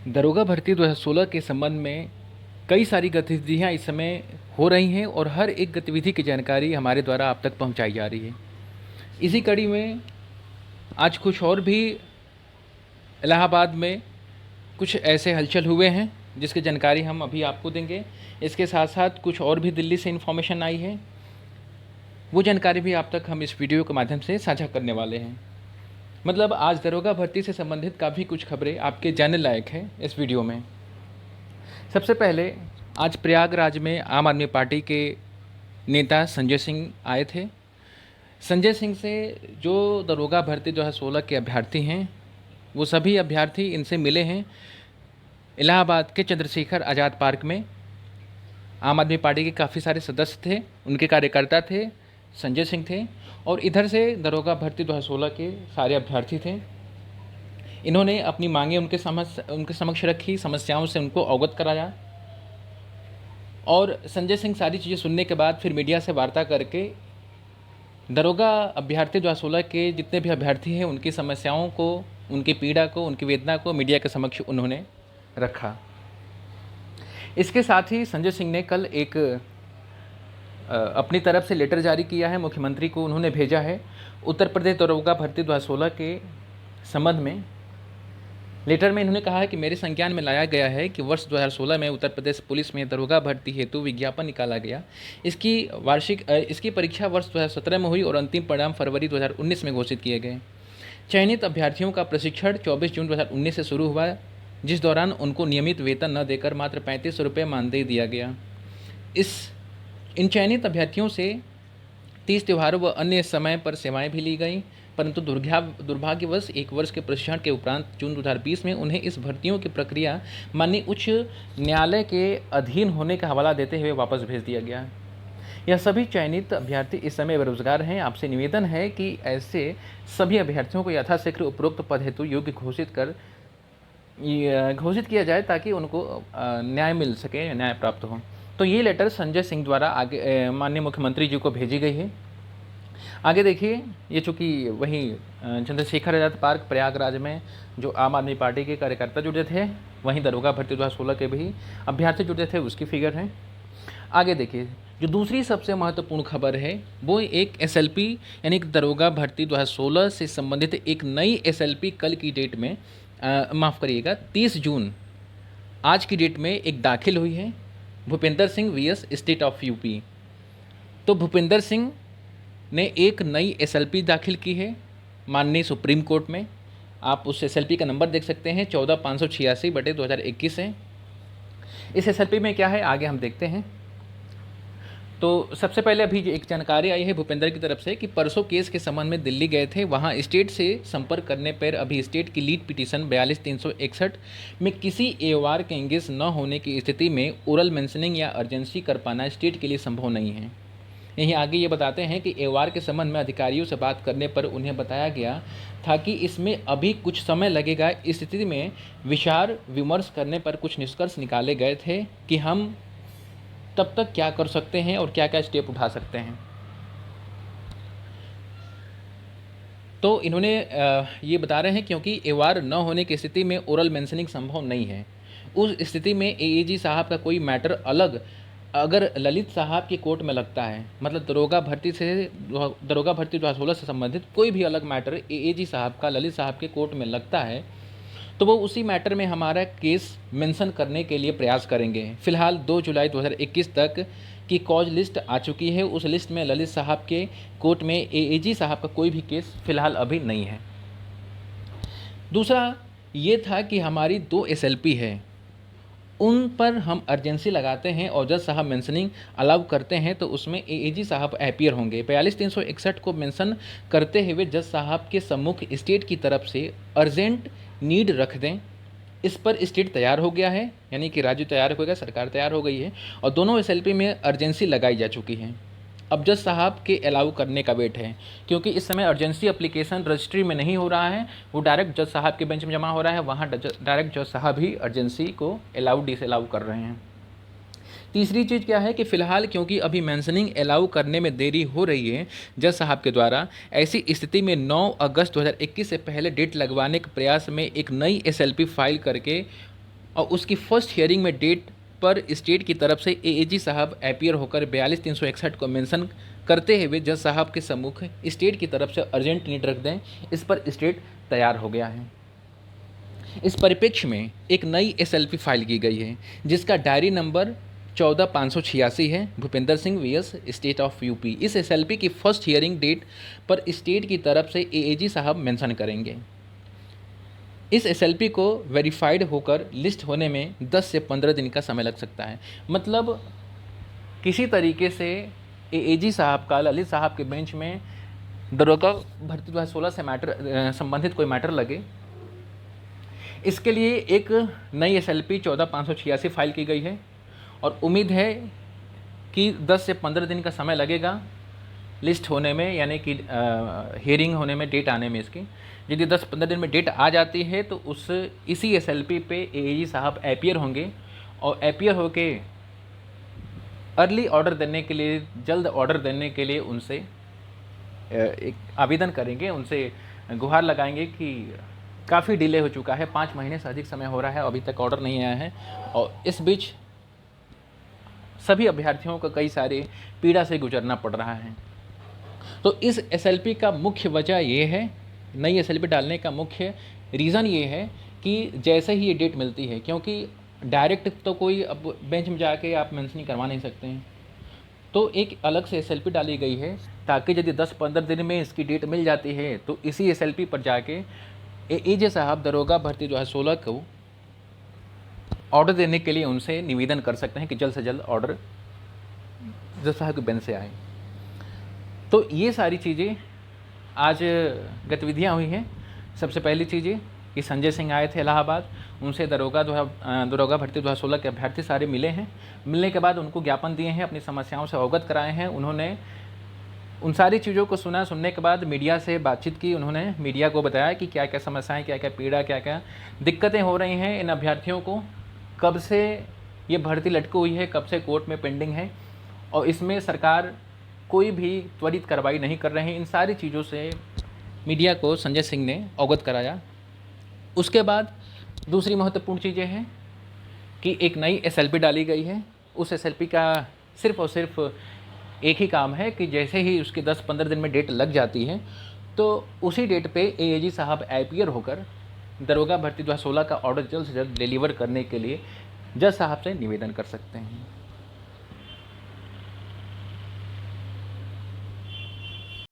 दरोगा भर्ती 2016 के संबंध में कई सारी गतिविधियां इस समय हो रही हैं और हर एक गतिविधि की जानकारी हमारे द्वारा आप तक पहुंचाई जा रही है। इसी कड़ी में आज कुछ और भी इलाहाबाद में कुछ ऐसे हलचल हुए हैं जिसकी जानकारी हम अभी आपको देंगे। इसके साथ साथ कुछ और भी दिल्ली से इन्फॉर्मेशन आई है, वो जानकारी भी आप तक हम इस वीडियो के माध्यम से साझा करने वाले हैं। मतलब आज दरोगा भर्ती से संबंधित काफ़ी कुछ खबरें आपके जानने लायक हैं इस वीडियो में। सबसे पहले आज प्रयागराज में आम आदमी पार्टी के नेता संजय सिंह आए थे। संजय सिंह से जो दरोगा भर्ती 2016 के अभ्यर्थी हैं, वो सभी अभ्यर्थी इनसे मिले हैं। इलाहाबाद के चंद्रशेखर आज़ाद पार्क में आम आदमी पार्टी के काफ़ी सारे सदस्य थे, उनके कार्यकर्ता थे, संजय सिंह थे और इधर से दरोगा भर्ती 2016 के सारे अभ्यर्थी थे। इन्होंने अपनी मांगें उनके समक्ष रखी, समस्याओं से उनको अवगत कराया और संजय सिंह सारी चीज़ें सुनने के बाद फिर मीडिया से वार्ता करके दरोगा अभ्यर्थी 2016 के जितने भी अभ्यर्थी हैं उनकी समस्याओं को, उनकी पीड़ा को, उनकी वेदना को मीडिया के समक्ष उन्होंने रखा। इसके साथ ही संजय सिंह ने कल एक अपनी तरफ से लेटर जारी किया है, मुख्यमंत्री को उन्होंने भेजा है। उत्तर प्रदेश दरोगा भर्ती 2016 के संबंध में लेटर में इन्होंने कहा है कि मेरे संज्ञान में लाया गया है कि वर्ष 2016 में उत्तर प्रदेश पुलिस में दरोगा भर्ती हेतु विज्ञापन निकाला गया। इसकी परीक्षा वर्ष 2017 में हुई और अंतिम परिणाम फरवरी 2019 में घोषित किए गए। चयनित अभ्यर्थियों का प्रशिक्षण 24 जून 2019 से शुरू हुआ, जिस दौरान उनको नियमित वेतन न देकर मात्र 35 रुपये मानदेय दिया गया। इन चयनित अभ्यर्थियों से 30 त्योहारों व अन्य समय पर सेवाएं भी ली गई, परंतु दुर्भाग्यवश 1 वर्ष के प्रशिक्षण के उपरांत जून 2020 में उन्हें इस भर्तियों की प्रक्रिया माननीय उच्च न्यायालय के अधीन होने का हवाला देते हुए वापस भेज दिया गया। यह सभी चयनित अभ्यर्थी इस समय बेरोजगार हैं। आपसे निवेदन है कि ऐसे सभी अभ्यर्थियों को यथाशीघ्र उपरोक्त पद हेतु योग्य घोषित किया जाए ताकि उनको न्याय मिल सके, न्याय प्राप्त हो। तो ये लेटर संजय सिंह द्वारा आगे माननीय मुख्यमंत्री जी को भेजी गई है। आगे देखिए, ये चूँकि वहीं चंद्रशेखर आज़ाद पार्क प्रयागराज में जो आम आदमी पार्टी के कार्यकर्ता जुड़े थे, वहीं दरोगा भर्ती 2016 के भी अभ्यर्थी जुड़े थे, उसकी फिगर है। आगे देखिए, जो दूसरी सबसे महत्वपूर्ण खबर है वो एक SLP यानी कि दरोगा भर्ती 2016 से संबंधित एक नई SLP कल की डेट में 30 जून आज की डेट में एक दाखिल हुई है, Bhupendra Singh VS state of UP। तो भूपेंद्र सिंह ने एक नई SLP दाखिल की है माननीय सुप्रीम कोर्ट में। आप उस SLP का नंबर देख सकते हैं, 14586/2021 है। इस SLP में क्या है आगे हम देखते हैं। तो सबसे पहले अभी एक जानकारी आई है भूपेंद्र की तरफ से कि परसों केस के संबंध में दिल्ली गए थे, वहां स्टेट से संपर्क करने पर अभी स्टेट की लीड पिटीशन 42361 में किसी AOR के एंगेज न होने की स्थिति में ओरल मेंशनिंग या अर्जेंसी कर पाना स्टेट के लिए संभव नहीं है। यहीं आगे ये बताते हैं कि AOR के संबंध में अधिकारियों से बात करने पर उन्हें बताया गया था कि इसमें अभी कुछ समय लगेगा। इस स्थिति में विचार विमर्श करने पर कुछ निष्कर्ष निकाले गए थे कि हम तब तक क्या कर सकते हैं और क्या क्या स्टेप उठा सकते हैं। तो इन्होंने ये बता रहे हैं क्योंकि AOR न होने की स्थिति में ओरल मेंशनिंग संभव नहीं है। उस स्थिति में AAG साहब का कोई मैटर अलग अगर ललित साहब की कोर्ट में लगता है, मतलब दरोगा भर्ती 2016 से संबंधित कोई भी अलग मैटर AAG साहब का ललित साहब के कोर्ट में लगता है, तो वो उसी मैटर में हमारा केस मेंशन करने के लिए प्रयास करेंगे। फिलहाल 2 जुलाई 2021 तक की कॉज लिस्ट आ चुकी है। उस लिस्ट में ललित साहब के कोर्ट में AAG साहब का कोई भी केस फिलहाल अभी नहीं है। दूसरा ये था कि हमारी 2 SLP है, उन पर हम अर्जेंसी लगाते हैं और जज साहब मेंशनिंग अलाउ करते हैं तो उसमें AAG साहब अपीयर होंगे। 42361 को मेंशन करते हुए जज साहब के सम्मुख स्टेट की तरफ से अर्जेंट नीड रख दें। इस पर स्टेट तैयार हो गया है, यानी कि राज्य तैयार हो गया, सरकार तैयार हो गई है और दोनों SLP में अर्जेंसी लगाई जा चुकी है। अब जज साहब के अलाउ करने का वेट है, क्योंकि इस समय अर्जेंसी एप्लीकेशन रजिस्ट्री में नहीं हो रहा है, वो डायरेक्ट जज साहब के बेंच में जमा हो रहा है। वहाँ डायरेक्ट जज साहब ही अर्जेंसी को अलाउ डिसअलाउ कर रहे हैं। तीसरी चीज़ क्या है कि फ़िलहाल क्योंकि अभी मेंशनिंग अलाउ करने में देरी हो रही है जज साहब के द्वारा, ऐसी स्थिति में 9 अगस्त 2021 से पहले डेट लगवाने के प्रयास में एक नई SLP फाइल करके और उसकी फर्स्ट हियरिंग में डेट पर स्टेट की तरफ से एएजी साहब अपीयर होकर 42,361 को मेंशन करते हुए जज साहब के सम्मुख स्टेट की तरफ से अर्जेंट नीड रख दें, इस पर स्टेट तैयार हो गया है। इस परिप्रेक्ष्य में एक नई एसएलपी फाइल की गई है जिसका डायरी नंबर 14586 है, Bhupendra Singh VS state of UP. इस एसएलपी की फर्स्ट हियरिंग डेट पर स्टेट की तरफ से एएजी साहब मेंशन करेंगे। इस एसएलपी को वेरीफाइड होकर लिस्ट होने में 10 से 15 दिन का समय लग सकता है। मतलब किसी तरीके से एएजी साहब का ललित साहब के बेंच में दरोगा भर्ती 2016 से संबंधित कोई मैटर लगे, इसके लिए एक नई एसएलपी 14586 फाइल की गई है और उम्मीद है कि 10 से 15 दिन का समय लगेगा लिस्ट होने में, यानी कि हियरिंग होने में, डेट आने में इसकी। यदि 10-15 दिन में डेट आ जाती है तो इसी एसएलपी पे एएजी साहब अपीयर होंगे और अपीयर होके अर्ली ऑर्डर देने के लिए, जल्द ऑर्डर देने के लिए उनसे एक आवेदन करेंगे, उनसे गुहार लगाएंगे कि काफ़ी डिले हो चुका है, 5 महीने से अधिक समय हो रहा है, अभी तक ऑर्डर नहीं आया है और इस बीच सभी अभ्यर्थियों को कई सारे पीड़ा से गुजरना पड़ रहा है। तो इस एसएलपी का मुख्य वजह ये है, नई एसएलपी डालने का मुख्य रीज़न ये है कि जैसे ही ये डेट मिलती है, क्योंकि डायरेक्ट तो कोई अब बेंच में जाके आप मेंशन करवा नहीं सकते हैं, तो एक अलग से एसएलपी डाली गई है ताकि यदि 10-15 दिन में इसकी डेट मिल जाती है तो इसी एसएलपी पर जाके एएजी साहब दरोगा भर्ती 2016 को ऑर्डर देने के लिए उनसे निवेदन कर सकते हैं कि जल्द से जल्द ऑर्डर जज साहब के बेंच से आए। तो ये सारी चीज़ें आज गतिविधियाँ हुई हैं। सबसे पहली चीज़ ये कि संजय सिंह आए थे इलाहाबाद, उनसे दरोगा भर्ती 2016 के अभ्यर्थी सारे मिले हैं। मिलने के बाद उनको ज्ञापन दिए हैं, अपनी समस्याओं से अवगत कराए हैं। उन्होंने उन सारी चीज़ों को सुना, सुनने के बाद मीडिया से बातचीत की, उन्होंने मीडिया को बताया कि क्या क्या समस्याएं, क्या क्या पीड़ा, क्या क्या दिक्कतें हो रही हैं इन अभ्यर्थियों को, कब से ये भर्ती लटकी हुई है, कब से कोर्ट में पेंडिंग है और इसमें सरकार कोई भी त्वरित कार्रवाई नहीं कर रही। इन सारी चीज़ों से मीडिया को संजय सिंह ने अवगत कराया। उसके बाद दूसरी महत्वपूर्ण चीज़ें हैं कि एक नई एसएलपी डाली गई है। उस एसएलपी का सिर्फ़ और सिर्फ एक ही काम है कि जैसे ही उसकी 10-15 दिन में डेट लग जाती है तो उसी डेट पे एएजी साहब अपीयर होकर दरोगा भर्ती 2016 का ऑर्डर जल्द से जल्द डिलीवर करने के लिए जज साहब से निवेदन कर सकते हैं।